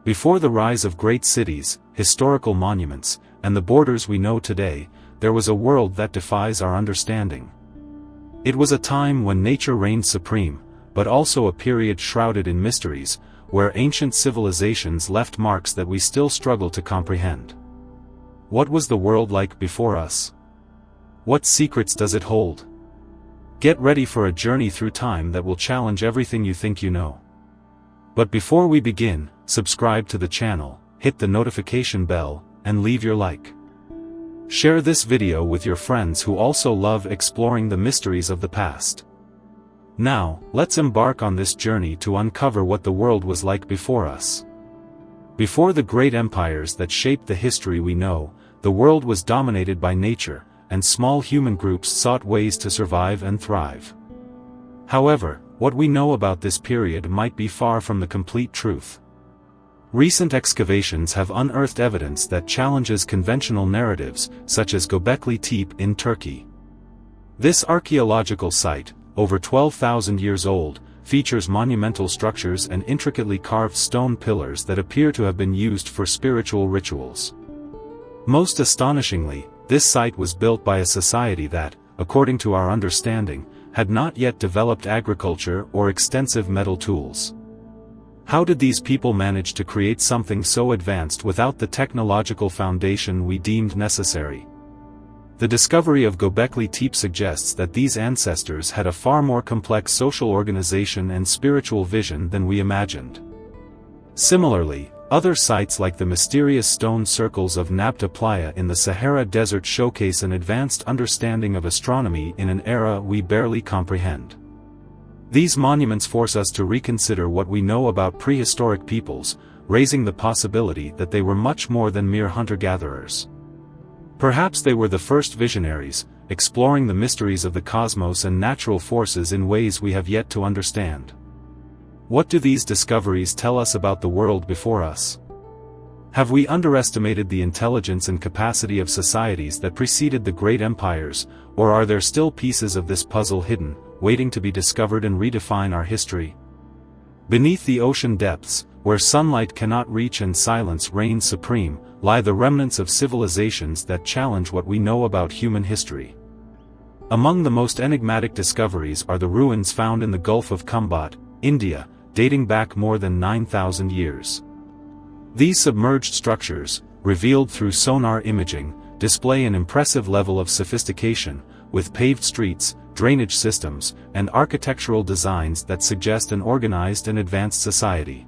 Before the rise of great cities, historical monuments, and the borders we know today, there was a world that defies our understanding. It was a time when nature reigned supreme, but also a period shrouded in mysteries, where ancient civilizations left marks that we still struggle to comprehend. What was the world like before us? What secrets does it hold? Get ready for a journey through time that will challenge everything you think you know. But before we begin, subscribe to the channel, hit the notification bell, and leave your like. Share this video with your friends who also love exploring the mysteries of the past. Now, let's embark on this journey to uncover what the world was like before us. Before the great empires that shaped the history we know, the world was dominated by nature, and small human groups sought ways to survive and thrive. However, what we know about this period might be far from the complete truth. Recent excavations have unearthed evidence that challenges conventional narratives, such as Göbekli Tepe in Turkey. This archaeological site, over 12,000 years old, features monumental structures and intricately carved stone pillars that appear to have been used for spiritual rituals. Most astonishingly, this site was built by a society that, according to our understanding, had not yet developed agriculture or extensive metal tools. How did these people manage to create something so advanced without the technological foundation we deemed necessary? The discovery of Göbekli Tepe suggests that these ancestors had a far more complex social organization and spiritual vision than we imagined. Similarly, other sites like the mysterious stone circles of Nabta Playa in the Sahara Desert showcase an advanced understanding of astronomy in an era we barely comprehend. These monuments force us to reconsider what we know about prehistoric peoples, raising the possibility that they were much more than mere hunter-gatherers. Perhaps they were the first visionaries, exploring the mysteries of the cosmos and natural forces in ways we have yet to understand. What do these discoveries tell us about the world before us? Have we underestimated the intelligence and capacity of societies that preceded the great empires, or are there still pieces of this puzzle hidden, waiting to be discovered and redefine our history? Beneath the ocean depths, where sunlight cannot reach and silence reigns supreme, lie the remnants of civilizations that challenge what we know about human history. Among the most enigmatic discoveries are the ruins found in the Gulf of Khumbat, India, dating back more than 9,000 years. These submerged structures, revealed through sonar imaging, display an impressive level of sophistication, with paved streets, drainage systems, and architectural designs that suggest an organized and advanced society.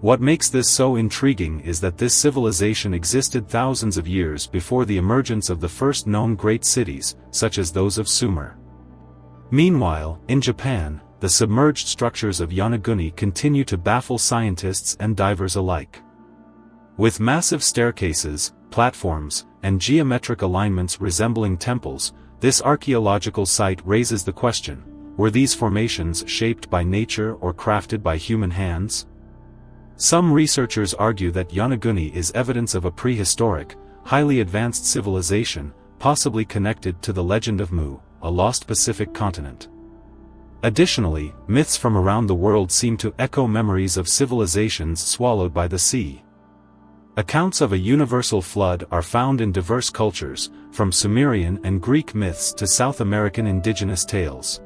What makes this so intriguing is that this civilization existed thousands of years before the emergence of the first known great cities, such as those of Sumer. Meanwhile, in Japan, the submerged structures of Yonaguni continue to baffle scientists and divers alike. With massive staircases, platforms, and geometric alignments resembling temples, this archaeological site raises the question: were these formations shaped by nature or crafted by human hands? Some researchers argue that Yonaguni is evidence of a prehistoric, highly advanced civilization, possibly connected to the legend of Mu, a lost Pacific continent. Additionally, myths from around the world seem to echo memories of civilizations swallowed by the sea. Accounts of a universal flood are found in diverse cultures, from Sumerian and Greek myths to South American indigenous tales.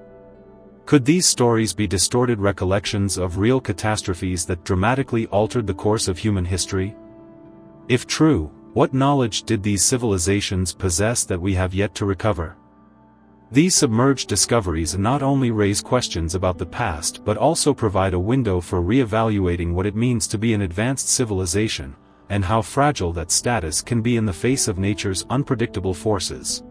Could these stories be distorted recollections of real catastrophes that dramatically altered the course of human history? If true, what knowledge did these civilizations possess that we have yet to recover? These submerged discoveries not only raise questions about the past but also provide a window for re-evaluating what it means to be an advanced civilization, and how fragile that status can be in the face of nature's unpredictable forces.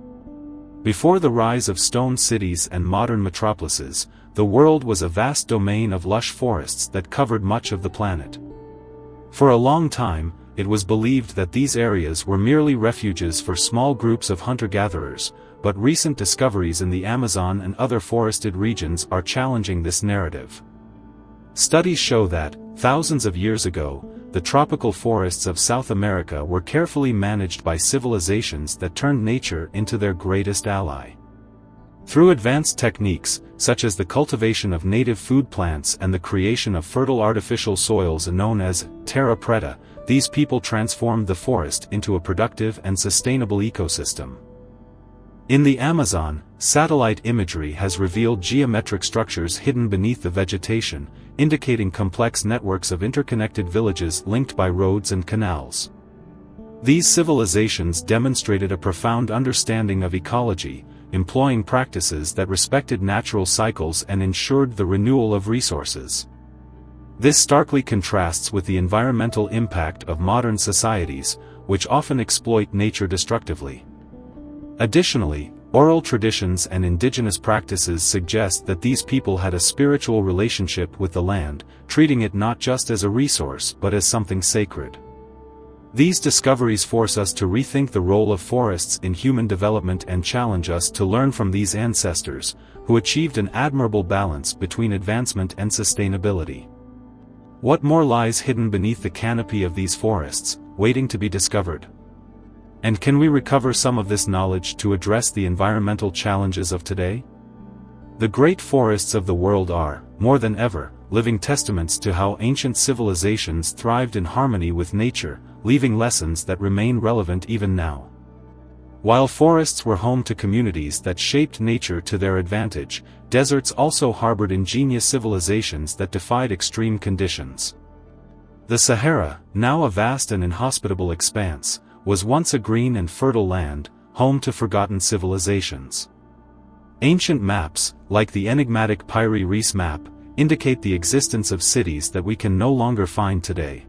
Before the rise of stone cities and modern metropolises, the world was a vast domain of lush forests that covered much of the planet. For a long time, it was believed that these areas were merely refuges for small groups of hunter-gatherers, but recent discoveries in the Amazon and other forested regions are challenging this narrative. Studies show that, thousands of years ago, the tropical forests of South America were carefully managed by civilizations that turned nature into their greatest ally. Through advanced techniques, such as the cultivation of native food plants and the creation of fertile artificial soils known as terra preta, these people transformed the forest into a productive and sustainable ecosystem. In the Amazon, satellite imagery has revealed geometric structures hidden beneath the vegetation, indicating complex networks of interconnected villages linked by roads and canals. These civilizations demonstrated a profound understanding of ecology, employing practices that respected natural cycles and ensured the renewal of resources. This starkly contrasts with the environmental impact of modern societies, which often exploit nature destructively. Additionally, oral traditions and indigenous practices suggest that these people had a spiritual relationship with the land, treating it not just as a resource but as something sacred. These discoveries force us to rethink the role of forests in human development and challenge us to learn from these ancestors, who achieved an admirable balance between advancement and sustainability. What more lies hidden beneath the canopy of these forests, waiting to be discovered? And can we recover some of this knowledge to address the environmental challenges of today? The great forests of the world are, more than ever, living testaments to how ancient civilizations thrived in harmony with nature, leaving lessons that remain relevant even now. While forests were home to communities that shaped nature to their advantage, deserts also harbored ingenious civilizations that defied extreme conditions. The Sahara, now a vast and inhospitable expanse, was once a green and fertile land, home to forgotten civilizations. Ancient maps, like the enigmatic Piri Reis map, indicate the existence of cities that we can no longer find today.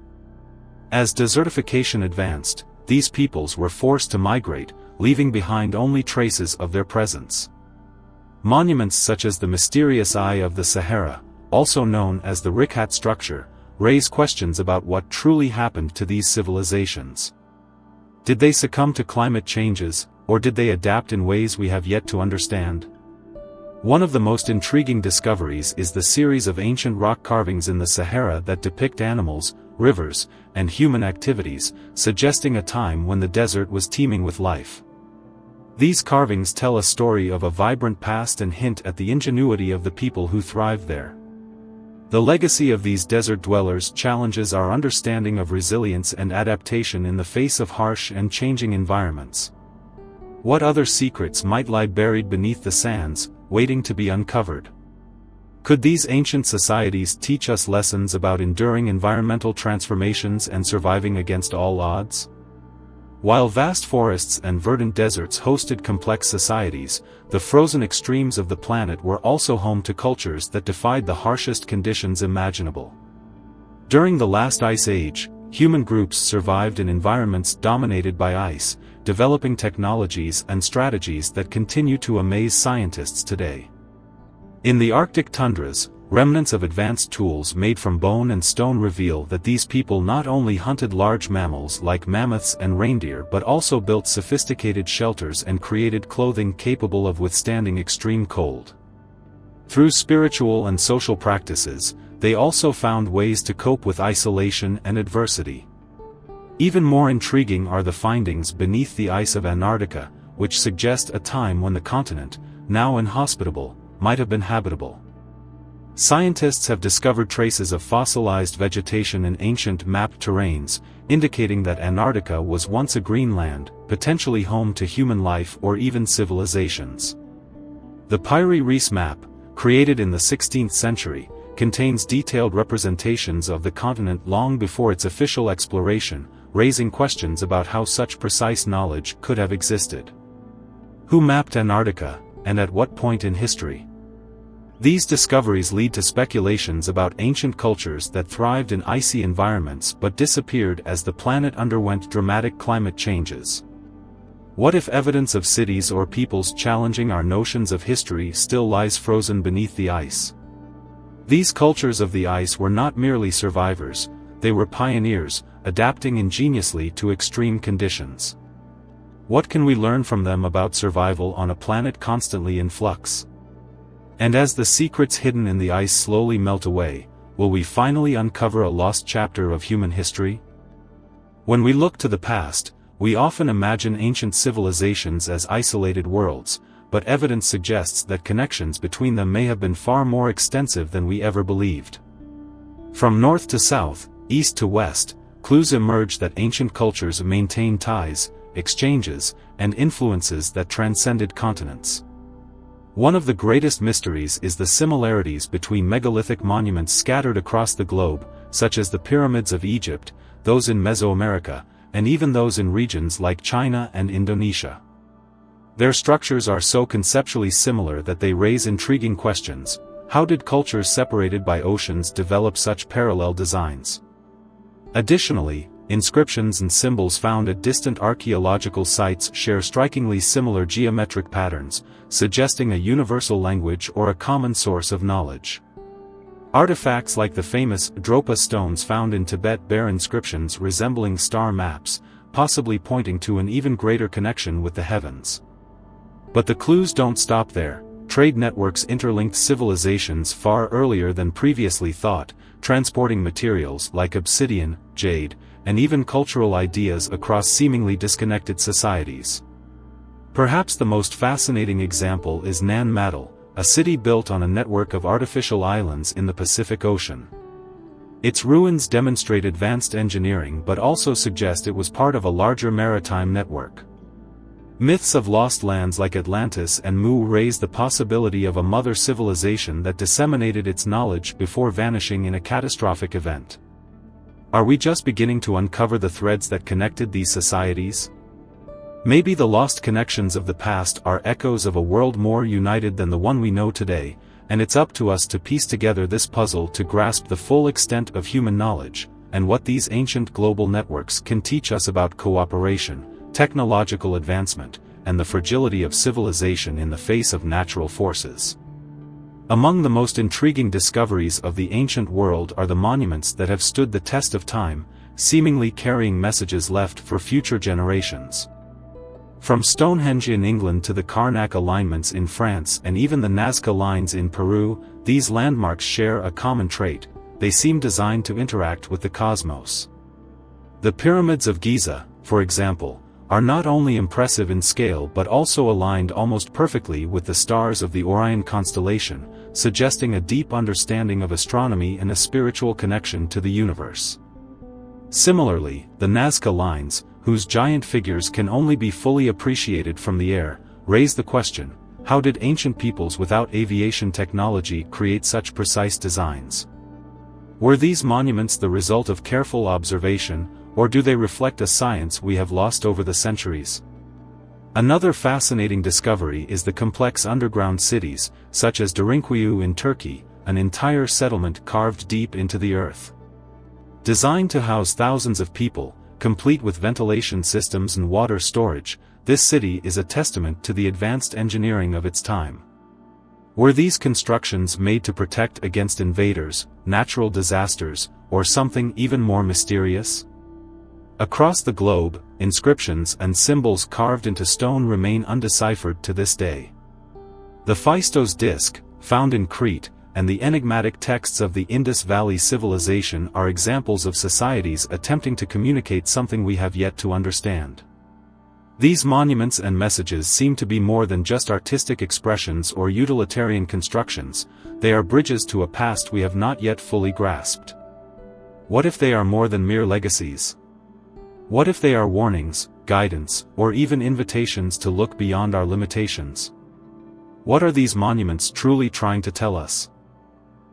As desertification advanced, these peoples were forced to migrate, leaving behind only traces of their presence. Monuments such as the mysterious Eye of the Sahara, also known as the Rikhat structure, raise questions about what truly happened to these civilizations. Did they succumb to climate changes, or did they adapt in ways we have yet to understand? One of the most intriguing discoveries is the series of ancient rock carvings in the Sahara that depict animals, rivers, and human activities, suggesting a time when the desert was teeming with life. These carvings tell a story of a vibrant past and hint at the ingenuity of the people who thrived there. The legacy of these desert dwellers challenges our understanding of resilience and adaptation in the face of harsh and changing environments. What other secrets might lie buried beneath the sands, waiting to be uncovered? Could these ancient societies teach us lessons about enduring environmental transformations and surviving against all odds? While vast forests and verdant deserts hosted complex societies, the frozen extremes of the planet were also home to cultures that defied the harshest conditions imaginable. During the last ice age, human groups survived in environments dominated by ice, developing technologies and strategies that continue to amaze scientists today. In the Arctic tundras, remnants of advanced tools made from bone and stone reveal that these people not only hunted large mammals like mammoths and reindeer but also built sophisticated shelters and created clothing capable of withstanding extreme cold. Through spiritual and social practices, they also found ways to cope with isolation and adversity. Even more intriguing are the findings beneath the ice of Antarctica, which suggest a time when the continent, now inhospitable, might have been habitable. Scientists have discovered traces of fossilized vegetation in ancient mapped terrains, indicating that Antarctica was once a green land, potentially home to human life or even civilizations. The Piri Reis map, created in the 16th century, contains detailed representations of the continent long before its official exploration, raising questions about how such precise knowledge could have existed. Who mapped Antarctica, and at what point in history? These discoveries lead to speculations about ancient cultures that thrived in icy environments but disappeared as the planet underwent dramatic climate changes. What if evidence of cities or peoples challenging our notions of history still lies frozen beneath the ice? These cultures of the ice were not merely survivors, they were pioneers, adapting ingeniously to extreme conditions. What can we learn from them about survival on a planet constantly in flux? And as the secrets hidden in the ice slowly melt away, will we finally uncover a lost chapter of human history? When we look to the past, we often imagine ancient civilizations as isolated worlds, but evidence suggests that connections between them may have been far more extensive than we ever believed. From north to south, east to west, clues emerge that ancient cultures maintained ties, exchanges, and influences that transcended continents. One of the greatest mysteries is the similarities between megalithic monuments scattered across the globe, such as the pyramids of Egypt, those in Mesoamerica, and even those in regions like China and Indonesia. Their structures are so conceptually similar that they raise intriguing questions. How did cultures separated by oceans develop such parallel designs? Additionally, inscriptions and symbols found at distant archaeological sites share strikingly similar geometric patterns, suggesting a universal language or a common source of knowledge. Artifacts like the famous Dropa stones found in Tibet bear inscriptions resembling star maps, possibly pointing to an even greater connection with the heavens. But the clues don't stop there. Trade networks interlinked civilizations far earlier than previously thought, transporting materials like obsidian, jade, and even cultural ideas across seemingly disconnected societies. Perhaps the most fascinating example is Nan Madol, a city built on a network of artificial islands in the Pacific Ocean. Its ruins demonstrate advanced engineering but also suggest it was part of a larger maritime network. Myths of lost lands like Atlantis and Mu raise the possibility of a mother civilization that disseminated its knowledge before vanishing in a catastrophic event. Are we just beginning to uncover the threads that connected these societies? Maybe the lost connections of the past are echoes of a world more united than the one we know today, and it's up to us to piece together this puzzle to grasp the full extent of human knowledge, and what these ancient global networks can teach us about cooperation, technological advancement, and the fragility of civilization in the face of natural forces. Among the most intriguing discoveries of the ancient world are the monuments that have stood the test of time, seemingly carrying messages left for future generations. From Stonehenge in England to the Karnak alignments in France and even the Nazca lines in Peru, these landmarks share a common trait: they seem designed to interact with the cosmos. The pyramids of Giza, for example, are not only impressive in scale but also aligned almost perfectly with the stars of the Orion constellation, suggesting a deep understanding of astronomy and a spiritual connection to the universe. Similarly, the Nazca lines, whose giant figures can only be fully appreciated from the air, raise the question: how did ancient peoples without aviation technology create such precise designs? Were these monuments the result of careful observation, or do they reflect a science we have lost over the centuries? Another fascinating discovery is the complex underground cities, such as Derinkuyu in Turkey, an entire settlement carved deep into the earth. Designed to house thousands of people, complete with ventilation systems and water storage, this city is a testament to the advanced engineering of its time. Were these constructions made to protect against invaders, natural disasters, or something even more mysterious? Across the globe, inscriptions and symbols carved into stone remain undeciphered to this day. The Phaistos disc, found in Crete, and the enigmatic texts of the Indus Valley Civilization are examples of societies attempting to communicate something we have yet to understand. These monuments and messages seem to be more than just artistic expressions or utilitarian constructions; they are bridges to a past we have not yet fully grasped. What if they are more than mere legacies? What if they are warnings, guidance, or even invitations to look beyond our limitations? What are these monuments truly trying to tell us?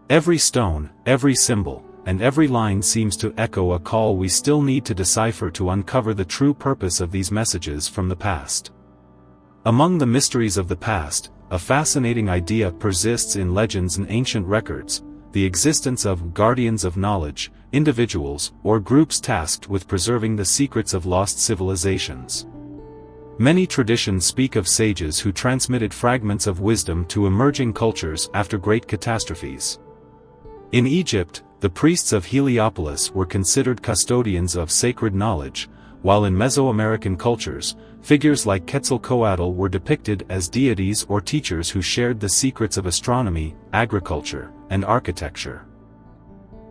Every stone, every symbol, and every line seems to echo a call we still need to decipher to uncover the true purpose of these messages from the past. Among the mysteries of the past, a fascinating idea persists in legends and ancient records: the existence of guardians of knowledge, individuals or groups tasked with preserving the secrets of lost civilizations. Many traditions speak of sages who transmitted fragments of wisdom to emerging cultures after great catastrophes. In Egypt, the priests of Heliopolis were considered custodians of sacred knowledge, while in Mesoamerican cultures, figures like Quetzalcoatl were depicted as deities or teachers who shared the secrets of astronomy, agriculture, and architecture.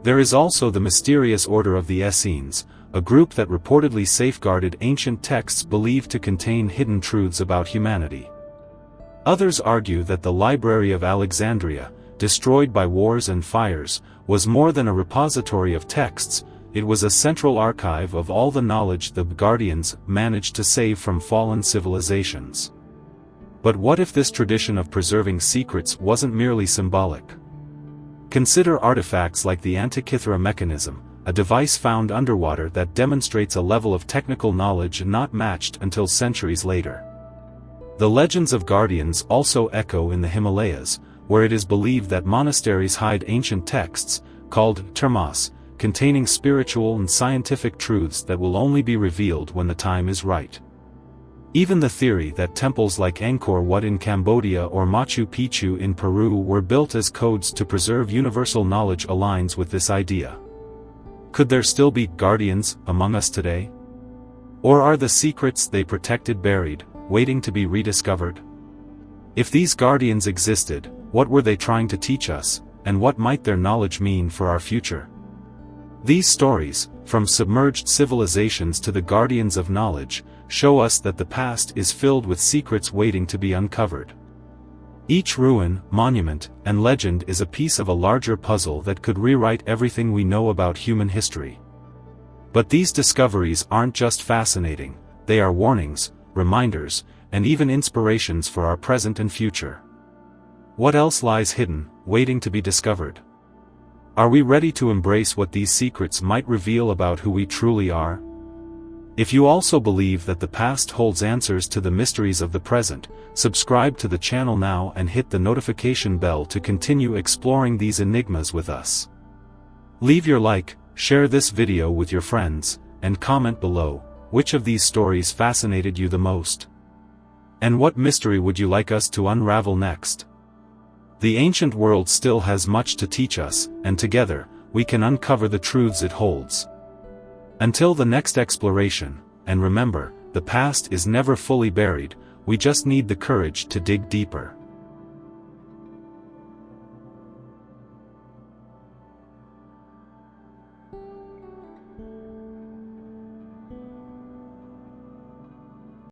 There is also the mysterious Order of the Essenes, a group that reportedly safeguarded ancient texts believed to contain hidden truths about humanity. Others argue that the Library of Alexandria, destroyed by wars and fires, was more than a repository of texts, it was a central archive of all the knowledge the Guardians managed to save from fallen civilizations. But what if this tradition of preserving secrets wasn't merely symbolic? Consider artifacts like the Antikythera mechanism, a device found underwater that demonstrates a level of technical knowledge not matched until centuries later. The legends of Guardians also echo in the Himalayas, where it is believed that monasteries hide ancient texts, called termas, containing spiritual and scientific truths that will only be revealed when the time is right. Even the theory that temples like Angkor Wat in Cambodia or Machu Picchu in Peru were built as codes to preserve universal knowledge aligns with this idea. Could there still be guardians among us today? Or are the secrets they protected buried, waiting to be rediscovered? If these guardians existed, what were they trying to teach us, and what might their knowledge mean for our future? These stories, from submerged civilizations to the guardians of knowledge, show us that the past is filled with secrets waiting to be uncovered. Each ruin, monument, and legend is a piece of a larger puzzle that could rewrite everything we know about human history. But these discoveries aren't just fascinating, they are warnings, reminders, and even inspirations for our present and future. What else lies hidden, waiting to be discovered? Are we ready to embrace what these secrets might reveal about who we truly are? If you also believe that the past holds answers to the mysteries of the present, subscribe to the channel now and hit the notification bell to continue exploring these enigmas with us. Leave your like, share this video with your friends, and comment below, which of these stories fascinated you the most? And what mystery would you like us to unravel next? The ancient world still has much to teach us, and together, we can uncover the truths it holds. Until the next exploration, and remember, the past is never fully buried, we just need the courage to dig deeper.